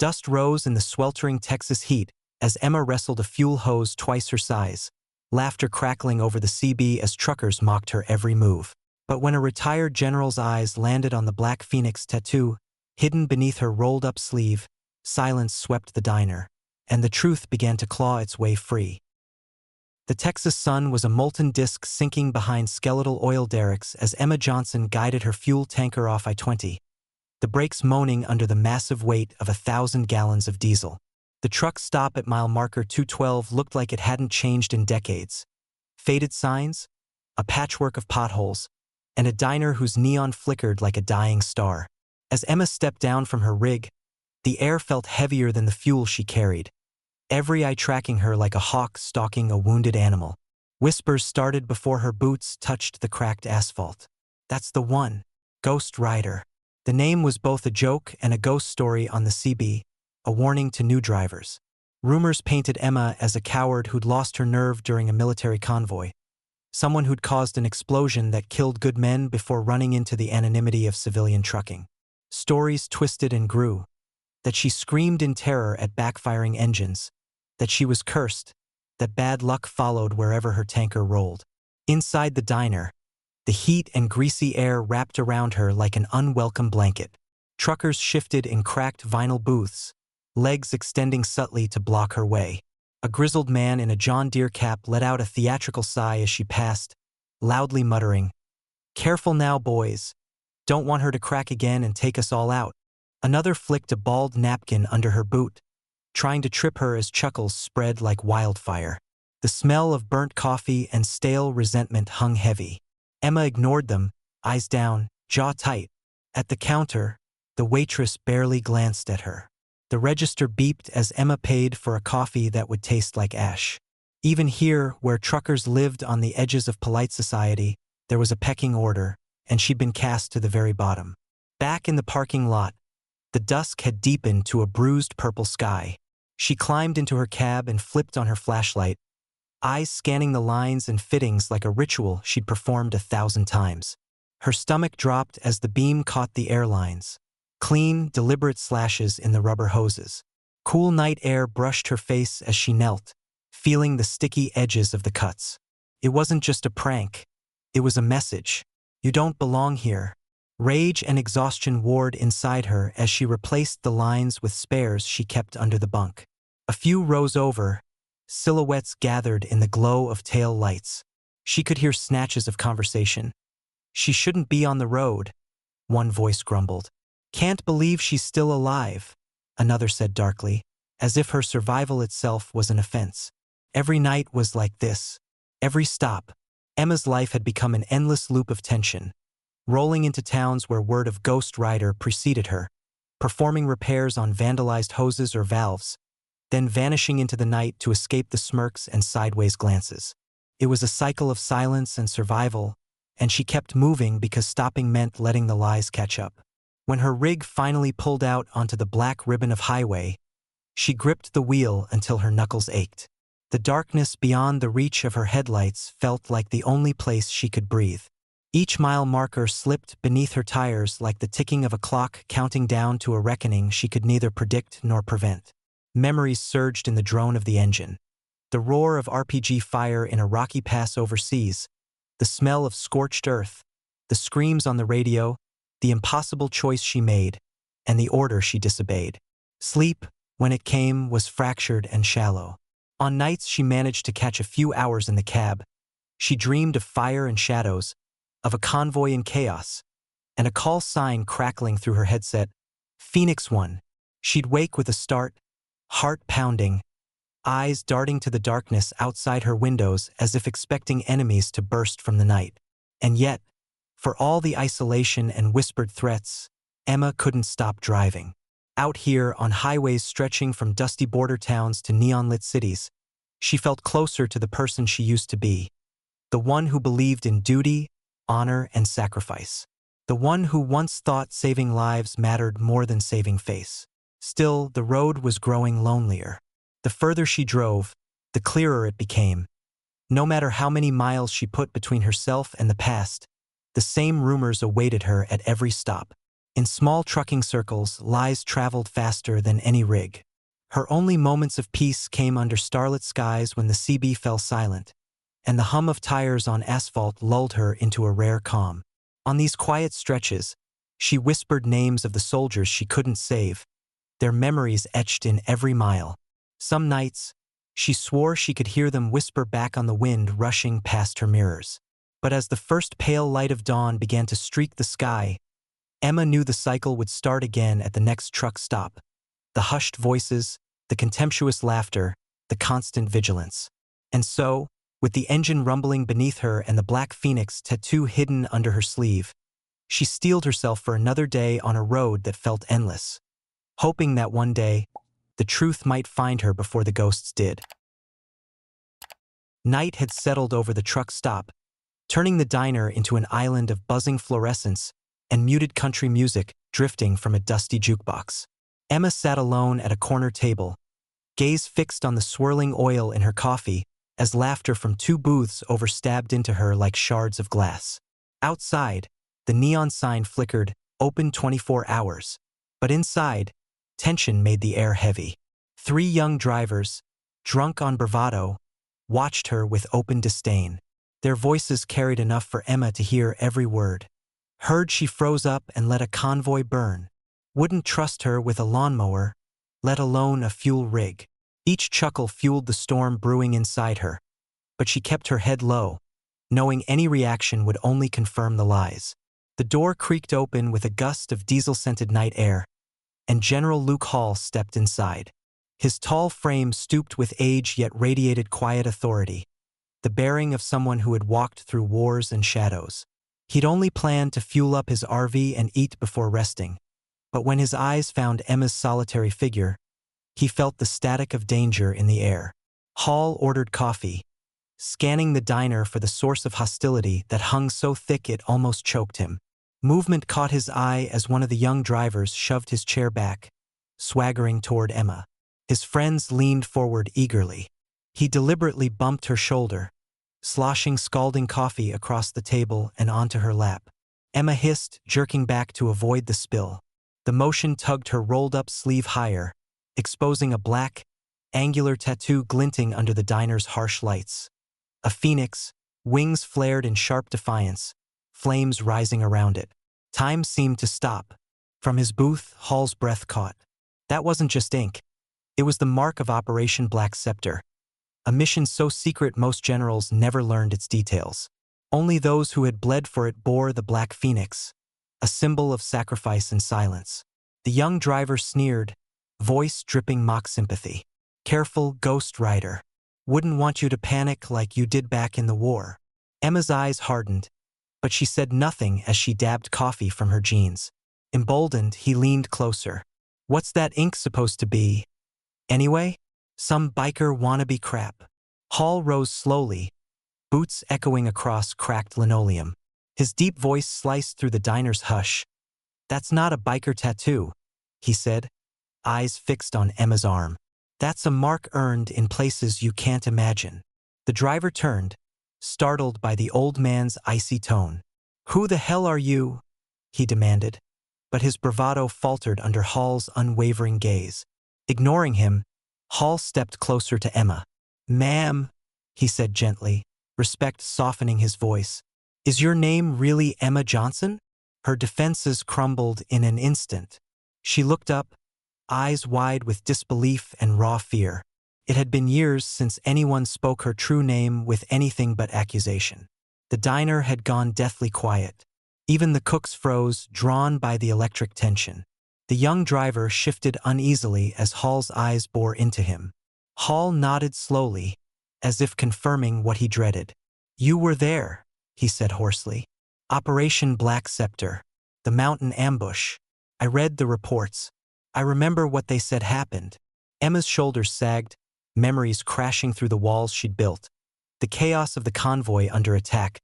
Dust rose in the sweltering Texas heat as Emma wrestled a fuel hose twice her size, laughter crackling over the CB as truckers mocked her every move. But when a retired general's eyes landed on the black phoenix tattoo, hidden beneath her rolled-up sleeve, silence swept the diner, and the truth began to claw its way free. The Texas sun was a molten disk sinking behind skeletal oil derricks as Emma Johnson guided her fuel tanker off I-20, the brakes moaning under the massive weight of 1,000 gallons of diesel. The truck stop at mile marker 212 looked like it hadn't changed in decades. Faded signs, a patchwork of potholes, and a diner whose neon flickered like a dying star. As Emma stepped down from her rig, the air felt heavier than the fuel she carried, every eye tracking her like a hawk stalking a wounded animal. Whispers started before her boots touched the cracked asphalt. "That's the one, Ghost Rider." The name was both a joke and a ghost story on the CB, a warning to new drivers. Rumors painted Emma as a coward who'd lost her nerve during a military convoy, someone who'd caused an explosion that killed good men before running into the anonymity of civilian trucking. Stories twisted and grew, that she screamed in terror at backfiring engines, that she was cursed, that bad luck followed wherever her tanker rolled. Inside the diner, the heat and greasy air wrapped around her like an unwelcome blanket. Truckers shifted in cracked vinyl booths, legs extending subtly to block her way. A grizzled man in a John Deere cap let out a theatrical sigh as she passed, loudly muttering, "Careful now, boys. Don't want her to crack again and take us all out." Another flicked a bald napkin under her boot, trying to trip her as chuckles spread like wildfire. The smell of burnt coffee and stale resentment hung heavy. Emma ignored them, eyes down, jaw tight. At the counter, the waitress barely glanced at her. The register beeped as Emma paid for a coffee that would taste like ash. Even here, where truckers lived on the edges of polite society, there was a pecking order, and she'd been cast to the very bottom. Back in the parking lot, the dusk had deepened to a bruised purple sky. She climbed into her cab and flipped on her flashlight, eyes scanning the lines and fittings like a ritual she'd performed 1,000 times. Her stomach dropped as the beam caught the airlines. Clean, deliberate slashes in the rubber hoses. Cool night air brushed her face as she knelt, feeling the sticky edges of the cuts. It wasn't just a prank. It was a message. You don't belong here. Rage and exhaustion warred inside her as she replaced the lines with spares she kept under the bunk. A few rows over, silhouettes gathered in the glow of tail lights. She could hear snatches of conversation. "She shouldn't be on the road," one voice grumbled. "Can't believe she's still alive," another said darkly, as if her survival itself was an offense. Every night was like this. Every stop. Emma's life had become an endless loop of tension, rolling into towns where word of Ghost Rider preceded her, performing repairs on vandalized hoses or valves, then vanishing into the night to escape the smirks and sideways glances. It was a cycle of silence and survival, and she kept moving because stopping meant letting the lies catch up. When her rig finally pulled out onto the black ribbon of highway, she gripped the wheel until her knuckles ached. The darkness beyond the reach of her headlights felt like the only place she could breathe. Each mile marker slipped beneath her tires like the ticking of a clock counting down to a reckoning she could neither predict nor prevent. Memories surged in the drone of the engine. The roar of RPG fire in a rocky pass overseas, the smell of scorched earth, the screams on the radio, the impossible choice she made, and the order she disobeyed. Sleep, when it came, was fractured and shallow. On nights she managed to catch a few hours in the cab. She dreamed of fire and shadows, of a convoy in chaos, and a call sign crackling through her headset. Phoenix 1. She'd wake with a start, heart pounding, eyes darting to the darkness outside her windows as if expecting enemies to burst from the night. And yet, for all the isolation and whispered threats, Emma couldn't stop driving. Out here on highways stretching from dusty border towns to neon-lit cities, she felt closer to the person she used to be, the one who believed in duty, honor, and sacrifice, the one who once thought saving lives mattered more than saving face. Still, the road was growing lonelier. The further she drove, the clearer it became. No matter how many miles she put between herself and the past, the same rumors awaited her at every stop. In small trucking circles, lies traveled faster than any rig. Her only moments of peace came under starlit skies when the CB fell silent, and the hum of tires on asphalt lulled her into a rare calm. On these quiet stretches, she whispered names of the soldiers she couldn't save, their memories etched in every mile. Some nights, she swore she could hear them whisper back on the wind rushing past her mirrors. But as the first pale light of dawn began to streak the sky, Emma knew the cycle would start again at the next truck stop. The hushed voices, the contemptuous laughter, the constant vigilance. And so, with the engine rumbling beneath her and the black phoenix tattoo hidden under her sleeve, she steeled herself for another day on a road that felt endless, hoping that one day, the truth might find her before the ghosts did. Night had settled over the truck stop, turning the diner into an island of buzzing fluorescence and muted country music drifting from a dusty jukebox. Emma sat alone at a corner table, gaze fixed on the swirling oil in her coffee as laughter from two booths overstabbed into her like shards of glass. Outside, the neon sign flickered, open 24 hours. But inside, tension made the air heavy. 3 young drivers, drunk on bravado, watched her with open disdain. Their voices carried enough for Emma to hear every word. Heard she froze up and let a convoy burn. Wouldn't trust her with a lawnmower, let alone a fuel rig. Each chuckle fueled the storm brewing inside her. But she kept her head low, knowing any reaction would only confirm the lies. The door creaked open with a gust of diesel-scented night air, and General Luke Hall stepped inside. His tall frame stooped with age yet radiated quiet authority, the bearing of someone who had walked through wars and shadows. He'd only planned to fuel up his RV and eat before resting, but when his eyes found Emma's solitary figure, he felt the static of danger in the air. Hall ordered coffee, scanning the diner for the source of hostility that hung so thick it almost choked him. Movement caught his eye as one of the young drivers shoved his chair back, swaggering toward Emma. His friends leaned forward eagerly. He deliberately bumped her shoulder, sloshing scalding coffee across the table and onto her lap. Emma hissed, jerking back to avoid the spill. The motion tugged her rolled-up sleeve higher, exposing a black, angular tattoo glinting under the diner's harsh lights. A phoenix, wings flared in sharp defiance, flames rising around it. Time seemed to stop. From his booth, Hall's breath caught. That wasn't just ink. It was the mark of Operation Black Scepter, a mission so secret most generals never learned its details. Only those who had bled for it bore the black phoenix, a symbol of sacrifice and silence. The young driver sneered, voice dripping mock sympathy. Careful, Ghost Rider. Wouldn't want you to panic like you did back in the war. Emma's eyes hardened, but she said nothing as she dabbed coffee from her jeans. Emboldened, he leaned closer. What's that ink supposed to be? Anyway? Some biker wannabe crap. Hall rose slowly, boots echoing across cracked linoleum. His deep voice sliced through the diner's hush. That's not a biker tattoo, he said, eyes fixed on Emma's arm. That's a mark earned in places you can't imagine. The driver turned, startled by the old man's icy tone. Who the hell are you? He demanded, but his bravado faltered under Hall's unwavering gaze. Ignoring him, Hall stepped closer to Emma. Ma'am, he said gently, respect softening his voice. Is your name really Emma Johnson? Her defenses crumbled in an instant. She looked up, eyes wide with disbelief and raw fear. It had been years since anyone spoke her true name with anything but accusation. The diner had gone deathly quiet. Even the cooks froze, drawn by the electric tension. The young driver shifted uneasily as Hall's eyes bore into him. Hall nodded slowly, as if confirming what he dreaded. You were there, he said hoarsely. Operation Black Scepter. The mountain ambush. I read the reports. I remember what they said happened. Emma's shoulders sagged, memories crashing through the walls she'd built. The chaos of the convoy under attack,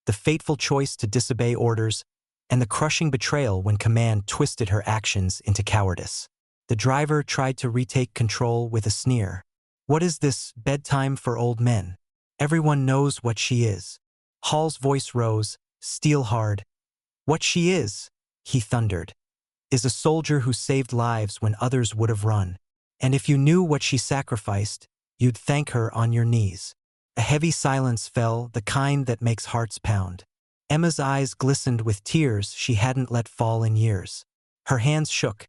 the fateful choice to disobey orders, and the crushing betrayal when command twisted her actions into cowardice. The driver tried to retake control with a sneer. What is this bedtime for old men? Everyone knows what she is. Hall's voice rose, steel hard. What she is, he thundered. is a soldier who saved lives when others would have run. And if you knew what she sacrificed, you'd thank her on your knees. A heavy silence fell, the kind that makes hearts pound. Emma's eyes glistened with tears she hadn't let fall in years. Her hands shook,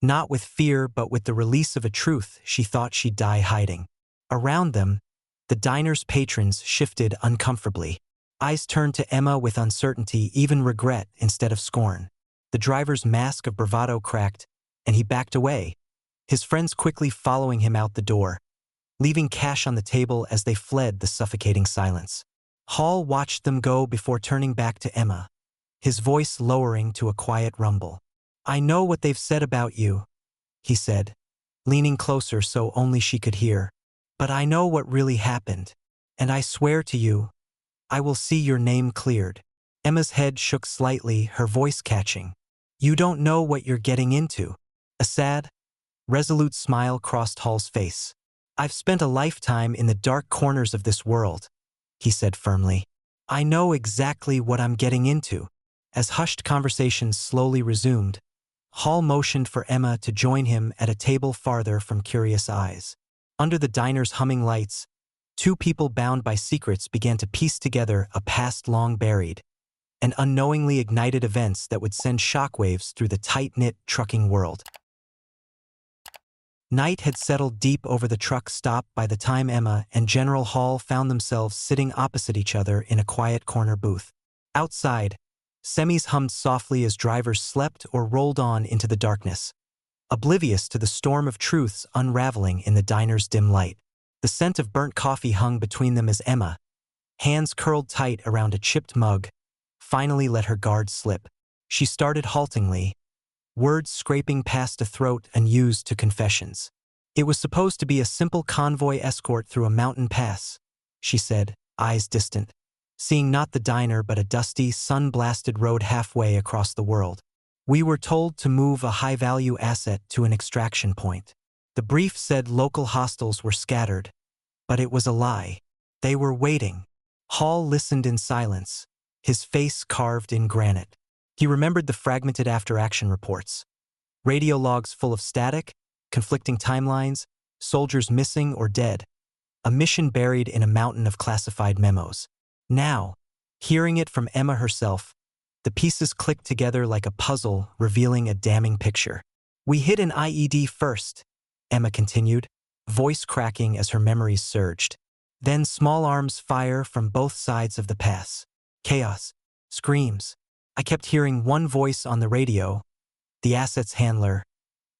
not with fear but with the release of a truth she thought she'd die hiding. Around them, the diner's patrons shifted uncomfortably. Eyes turned to Emma with uncertainty, even regret instead of scorn. The driver's mask of bravado cracked, and he backed away, his friends quickly following him out the door, leaving cash on the table as they fled the suffocating silence. Hall watched them go before turning back to Emma, his voice lowering to a quiet rumble. "I know what they've said about you," he said, leaning closer so only she could hear. "But I know what really happened, and I swear to you, I will see your name cleared." Emma's head shook slightly, her voice catching. "You don't know what you're getting into." A sad, resolute smile crossed Hall's face. "I've spent a lifetime in the dark corners of this world," he said firmly. "I know exactly what I'm getting into." As hushed conversations slowly resumed, Hall motioned for Emma to join him at a table farther from curious eyes. Under the diner's humming lights, two people bound by secrets began to piece together a past long buried, and unknowingly ignited events that would send shockwaves through the tight-knit trucking world. Night had settled deep over the truck stop by the time Emma and General Hall found themselves sitting opposite each other in a quiet corner booth. Outside, semis hummed softly as drivers slept or rolled on into the darkness, oblivious to the storm of truths unraveling in the diner's dim light. The scent of burnt coffee hung between them as Emma, hands curled tight around a chipped mug, finally let her guard slip. She started haltingly, words scraping past a throat unused to confessions. "It was supposed to be a simple convoy escort through a mountain pass," she said, eyes distant, seeing not the diner but a dusty, sun-blasted road halfway across the world. "We were told to move a high-value asset to an extraction point. The brief said local hostiles were scattered, but it was a lie. They were waiting." Hall listened in silence, his face carved in granite. He remembered the fragmented after-action reports. Radio logs full of static, conflicting timelines, soldiers missing or dead, a mission buried in a mountain of classified memos. Now, hearing it from Emma herself, the pieces clicked together like a puzzle, revealing a damning picture. "We hit an IED first," Emma continued, voice cracking as her memories surged. "Then small arms fire from both sides of the pass. Chaos. Screams. I kept hearing one voice on the radio, the asset's handler,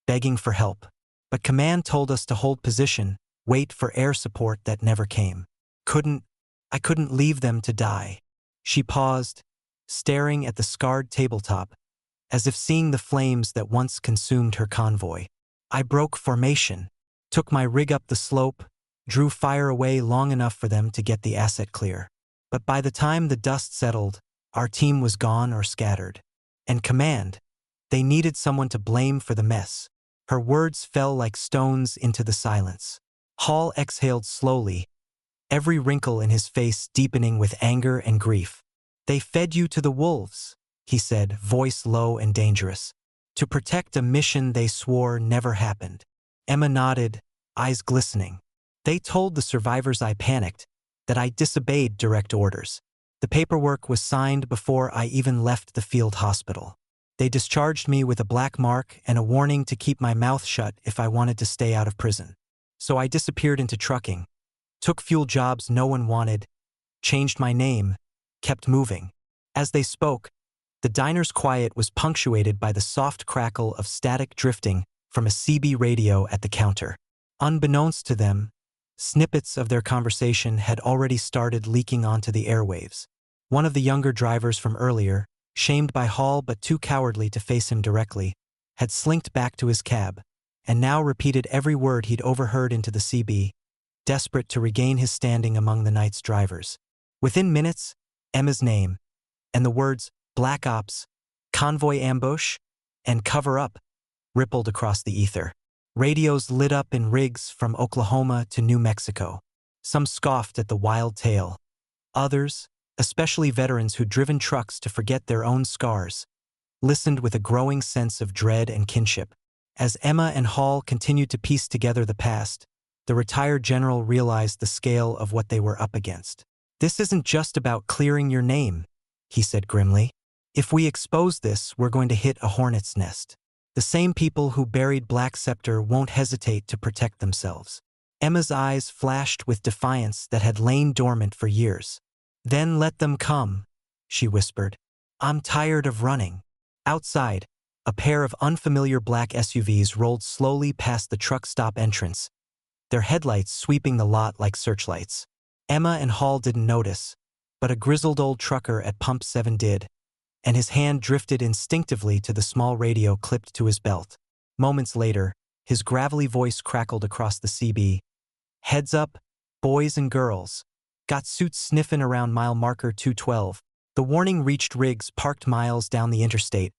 begging for help. But command told us to hold position, wait for air support that never came. I couldn't leave them to die." She paused, staring at the scarred tabletop, as if seeing the flames that once consumed her convoy. "I broke formation, took my rig up the slope, drew fire away long enough for them to get the asset clear. But by the time the dust settled, our team was gone or scattered. And command, they needed someone to blame for the mess." Her words fell like stones into the silence. Hall exhaled slowly, every wrinkle in his face deepening with anger and grief. "They fed you to the wolves," he said, voice low and dangerous, "to protect a mission they swore never happened." Emma nodded, eyes glistening. "They told the survivors I panicked, that I disobeyed direct orders. The paperwork was signed before I even left the field hospital. They discharged me with a black mark and a warning to keep my mouth shut if I wanted to stay out of prison. So I disappeared into trucking, took fuel jobs no one wanted, changed my name, kept moving." As they spoke, the diner's quiet was punctuated by the soft crackle of static drifting from a CB radio at the counter. Unbeknownst to them, snippets of their conversation had already started leaking onto the airwaves. One of the younger drivers from earlier, shamed by Hall but too cowardly to face him directly, had slinked back to his cab, and now repeated every word he'd overheard into the CB, desperate to regain his standing among the night's drivers. Within minutes, Emma's name, and the words "Black Ops," "Convoy Ambush," and "Cover Up" rippled across the ether. Radios lit up in rigs from Oklahoma to New Mexico. Some scoffed at the wild tale. Others, especially veterans who'd driven trucks to forget their own scars, listened with a growing sense of dread and kinship. As Emma and Hall continued to piece together the past, the retired general realized the scale of what they were up against. "This isn't just about clearing your name," he said grimly. "If we expose this, we're going to hit a hornet's nest. The same people who buried Black Scepter won't hesitate to protect themselves." Emma's eyes flashed with defiance that had lain dormant for years. "Then let them come," she whispered. "I'm tired of running." Outside, a pair of unfamiliar black SUVs rolled slowly past the truck stop entrance, their headlights sweeping the lot like searchlights. Emma and Hall didn't notice, but a grizzled old trucker at Pump 7 did, and his hand drifted instinctively to the small radio clipped to his belt. Moments later, his gravelly voice crackled across the CB. "Heads up, boys and girls. Got suits sniffing around mile marker 212. The warning reached rigs parked miles down the interstate,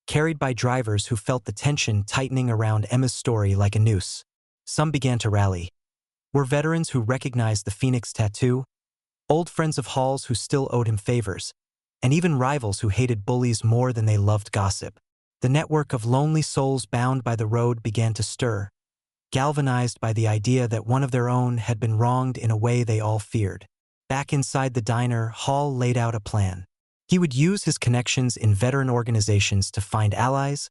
carried by drivers who felt the tension tightening around Emma's story like a noose. Some began to rally. Were veterans who recognized the Phoenix tattoo, old friends of Hall's who still owed him favors, and even rivals who hated bullies more than they loved gossip. The network of lonely souls bound by the road began to stir, galvanized by the idea that one of their own had been wronged in a way they all feared. Back inside the diner, Hall laid out a plan. He would use his connections in veteran organizations to find allies,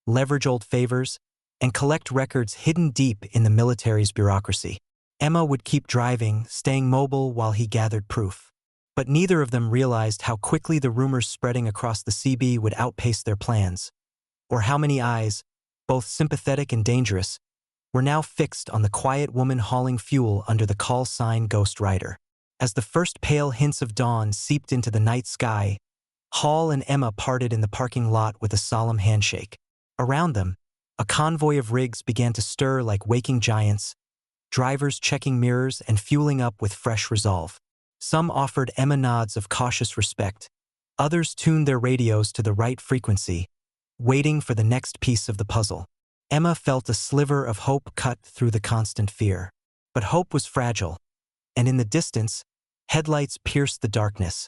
leverage old favors, and collect records hidden deep in the military's bureaucracy. Emma would keep driving, staying mobile while he gathered proof. But neither of them realized how quickly the rumors spreading across the CB would outpace their plans, or how many eyes, both sympathetic and dangerous, were now fixed on the quiet woman hauling fuel under the call sign Ghost Rider. As the first pale hints of dawn seeped into the night sky, Hall and Emma parted in the parking lot with a solemn handshake. Around them, a convoy of rigs began to stir like waking giants, drivers checking mirrors and fueling up with fresh resolve. Some offered Emma nods of cautious respect. Others tuned their radios to the right frequency, waiting for the next piece of the puzzle. Emma felt a sliver of hope cut through the constant fear. But hope was fragile, and in the distance, headlights pierced the darkness,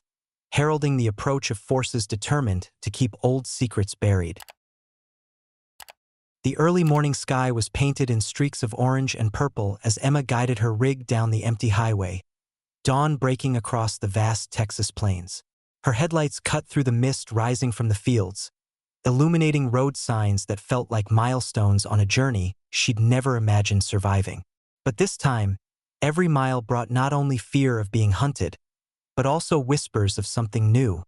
heralding the approach of forces determined to keep old secrets buried. The early morning sky was painted in streaks of orange and purple as Emma guided her rig down the empty highway, dawn breaking across the vast Texas plains. Her headlights cut through the mist rising from the fields, illuminating road signs that felt like milestones on a journey she'd never imagined surviving. But this time, every mile brought not only fear of being hunted, but also whispers of something new: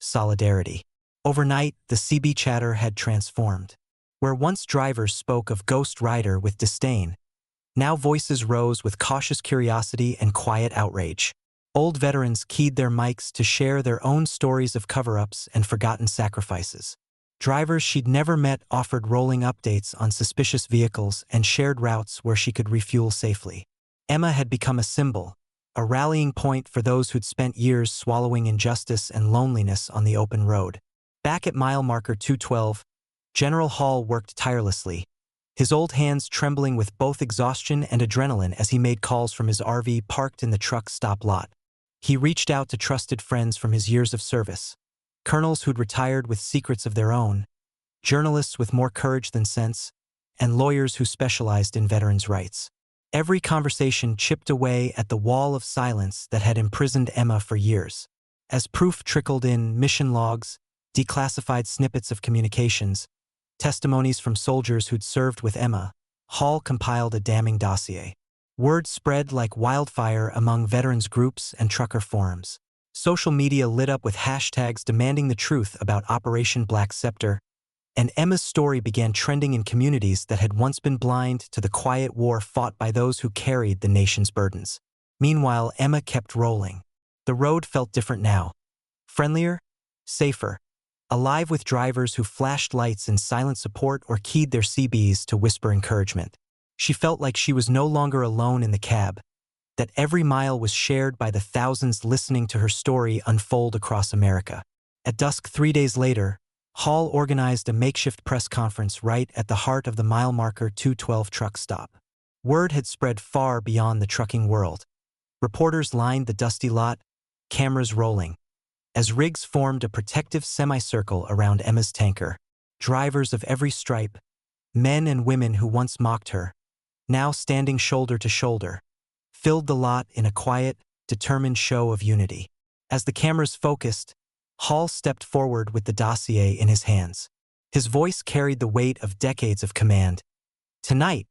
solidarity. Overnight, the CB chatter had transformed. Where once drivers spoke of Ghost Rider with disdain, now voices rose with cautious curiosity and quiet outrage. Old veterans keyed their mics to share their own stories of cover-ups and forgotten sacrifices. Drivers she'd never met offered rolling updates on suspicious vehicles and shared routes where she could refuel safely. Emma had become a symbol, a rallying point for those who'd spent years swallowing injustice and loneliness on the open road. Back at mile marker 212, General Hall worked tirelessly, his old hands trembling with both exhaustion and adrenaline as he made calls from his RV parked in the truck stop lot. He reached out to trusted friends from his years of service, colonels who'd retired with secrets of their own, journalists with more courage than sense, and lawyers who specialized in veterans' rights. Every conversation chipped away at the wall of silence that had imprisoned Emma for years. As proof trickled in, mission logs, declassified snippets of communications, testimonies from soldiers who'd served with Emma, Hall compiled a damning dossier. Word spread like wildfire among veterans groups and trucker forums. Social media lit up with hashtags demanding the truth about Operation Black Scepter, and Emma's story began trending in communities that had once been blind to the quiet war fought by those who carried the nation's burdens. Meanwhile, Emma kept rolling. The road felt different now. Friendlier, safer, alive with drivers who flashed lights in silent support or keyed their CBs to whisper encouragement. She felt like she was no longer alone in the cab, that every mile was shared by the thousands listening to her story unfold across America. At dusk 3 days later, Hall organized a makeshift press conference right at the heart of the mile marker 212 truck stop. Word had spread far beyond the trucking world. Reporters lined the dusty lot, cameras rolling. as rigs formed a protective semicircle around Emma's tanker. Drivers of every stripe, men and women who once mocked her, now standing shoulder to shoulder, filled the lot in a quiet, determined show of unity. As the cameras focused, Hall stepped forward with the dossier in his hands. His voice carried the weight of decades of command. Tonight,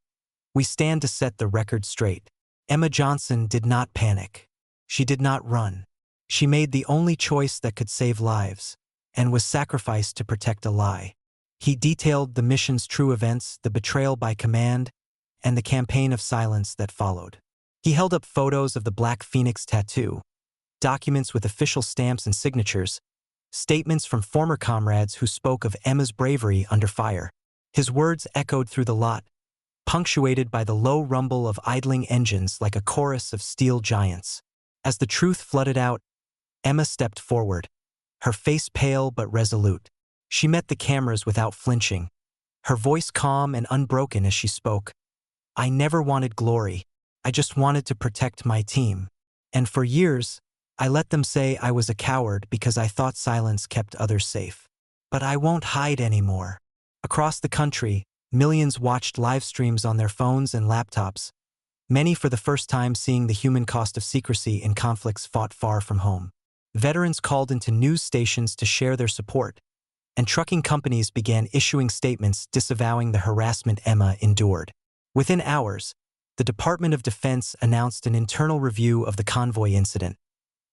we stand to set the record straight. Emma Johnson did not panic. She did not run. She made the only choice that could save lives, and was sacrificed to protect a lie. He detailed the mission's true events, the betrayal by command, and the campaign of silence that followed. He held up photos of the Black Phoenix tattoo, documents with official stamps and signatures, statements from former comrades who spoke of Emma's bravery under fire. His words echoed through the lot, punctuated by the low rumble of idling engines like a chorus of steel giants. As the truth flooded out, Emma stepped forward, her face pale but resolute. She met the cameras without flinching, her voice calm and unbroken as she spoke. "I never wanted glory. I just wanted to protect my team. And for years, I let them say I was a coward because I thought silence kept others safe. But I won't hide anymore." Across the country, millions watched live streams on their phones and laptops, many for the first time seeing the human cost of secrecy in conflicts fought far from home. Veterans called into news stations to share their support, and trucking companies began issuing statements disavowing the harassment Emma endured. Within hours, the Department of Defense announced an internal review of the convoy incident,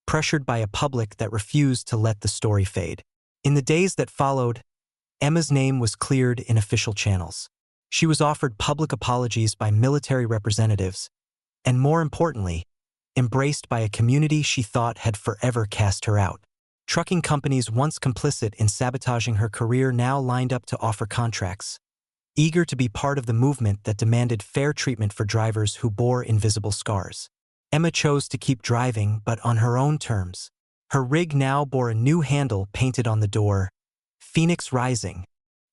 pressured by a public that refused to let the story fade. In the days that followed, Emma's name was cleared in official channels. She was offered public apologies by military representatives, and more importantly, embraced by a community she thought had forever cast her out. Trucking companies once complicit in sabotaging her career now lined up to offer contracts, eager to be part of the movement that demanded fair treatment for drivers who bore invisible scars. Emma chose to keep driving, but on her own terms. Her rig now bore a new handle painted on the door, Phoenix Rising.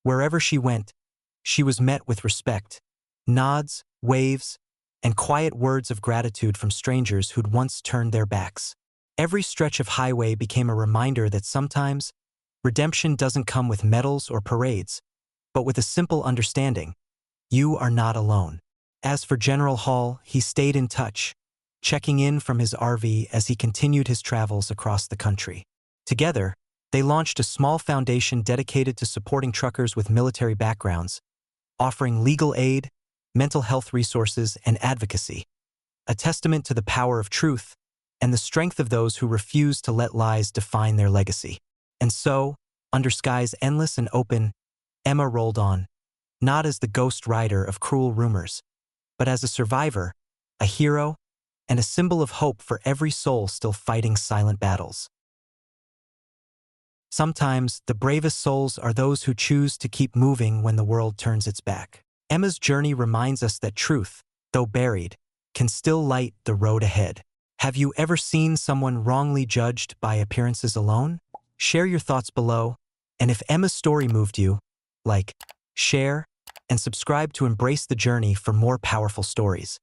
Wherever she went, she was met with respect, nods, waves, and quiet words of gratitude from strangers who'd once turned their backs. Every stretch of highway became a reminder that sometimes redemption doesn't come with medals or parades, but with a simple understanding: you are not alone. As for General Hall, he stayed in touch, checking in from his RV as he continued his travels across the country. Together, they launched a small foundation dedicated to supporting truckers with military backgrounds, offering legal aid, mental health resources, and advocacy, a testament to the power of truth and the strength of those who refuse to let lies define their legacy. And so, under skies endless and open, Emma rolled on, not as the ghost rider of cruel rumors, but as a survivor, a hero, and a symbol of hope for every soul still fighting silent battles. Sometimes, the bravest souls are those who choose to keep moving when the world turns its back. Emma's journey reminds us that truth, though buried, can still light the road ahead. Have you ever seen someone wrongly judged by appearances alone? Share your thoughts below, and if Emma's story moved you, like, share, and subscribe to embrace the journey for more powerful stories.